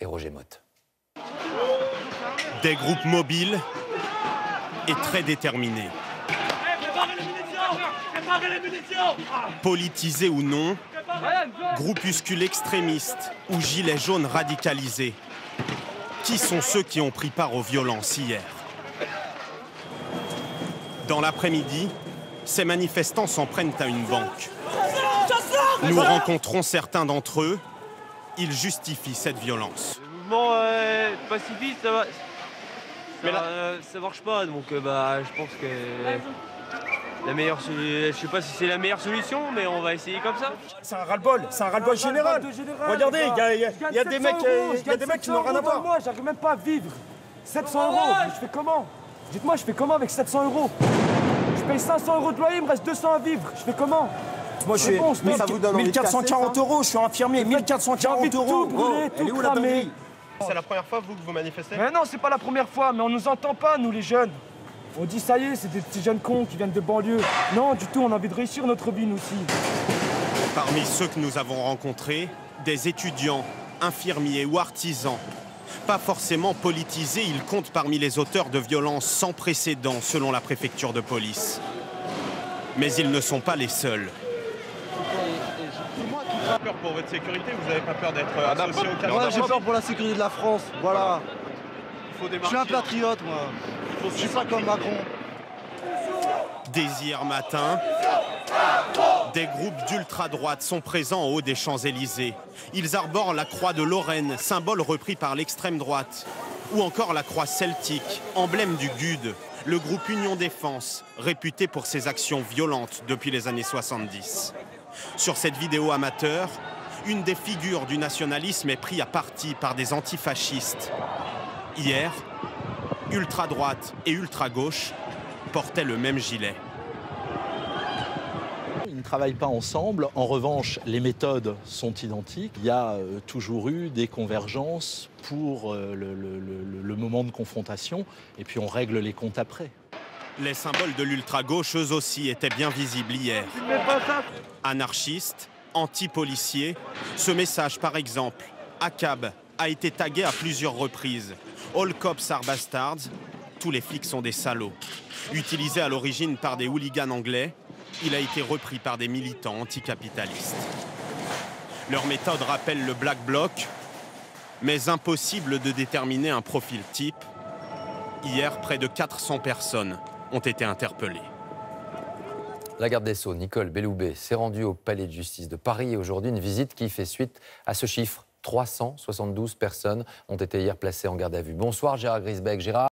et Roger Motte. Des groupes mobiles et très déterminés. Politisés ou non, groupuscules extrémistes ou gilets jaunes radicalisés. Qui sont ceux qui ont pris part aux violences hier? Dans l'après-midi, ces manifestants s'en prennent à une banque. Nous rencontrons certains d'entre eux. Ils justifient cette violence. Le mouvement pacifiste, ça va. Ça marche pas, donc je pense que la meilleure solution, je sais pas si c'est la meilleure solution, mais on va essayer comme ça. C'est un ras-le-bol, général. Regardez, il y a des mecs qui n'ont rien à voir. Moi, j'arrive même pas à vivre. 700 €, je fais comment? Dites-moi, je fais comment avec 700 €? Je paye 500 € de loyer, il me reste 200 à vivre. Je fais comment? Moi, je suis 1440 €, je suis infirmier, 1440 €. Elle est où la dinguerie? C'est la première fois, vous, que vous manifestez? Mais non, c'est pas la première fois, mais on nous entend pas, nous les jeunes. On dit ça y est, c'est des petits jeunes cons qui viennent de banlieue. Non, du tout, on a envie de réussir notre vie, nous aussi. Parmi ceux que nous avons rencontrés, des étudiants, infirmiers ou artisans. Pas forcément politisés, ils comptent parmi les auteurs de violences sans précédent, selon la préfecture de police. Mais ils ne sont pas les seuls. Vous avez peur pour votre sécurité? Vous n'avez pas peur d'être associé au Moi, j'ai peur pour la sécurité de la France, voilà. Je suis un patriote, moi. Je suis pas comme Macron. Dès hier matin, des groupes d'ultra-droite sont présents en haut des Champs-Élysées. Ils arborent la croix de Lorraine, symbole repris par l'extrême droite. Ou encore la croix celtique, emblème du GUD, le groupe Union Défense, réputé pour ses actions violentes depuis les années 70. Sur cette vidéo amateur, une des figures du nationalisme est prise à partie par des antifascistes. Hier, ultra-droite et ultra-gauche portaient le même gilet. Ils ne travaillent pas ensemble. En revanche, les méthodes sont identiques. Il y a toujours eu des convergences pour le moment de confrontation. Et puis on règle les comptes après. Les symboles de l'ultra-gauche, eux aussi, étaient bien visibles hier. Anarchistes, anti-policiers. Ce message, par exemple, ACAB, a été tagué à plusieurs reprises. All cops are bastards. Tous les flics sont des salauds. Utilisé à l'origine par des hooligans anglais, il a été repris par des militants anticapitalistes. Leur méthode rappelle le Black Bloc, mais impossible de déterminer un profil type. Hier, près de 400 personnes ont été interpellées. La garde des Sceaux, Nicole Belloubet, s'est rendue au palais de justice de Paris. Et aujourd'hui, une visite qui fait suite à ce chiffre. 372 personnes ont été hier placées en garde à vue. Bonsoir Gérard Grisbeck. Gérard.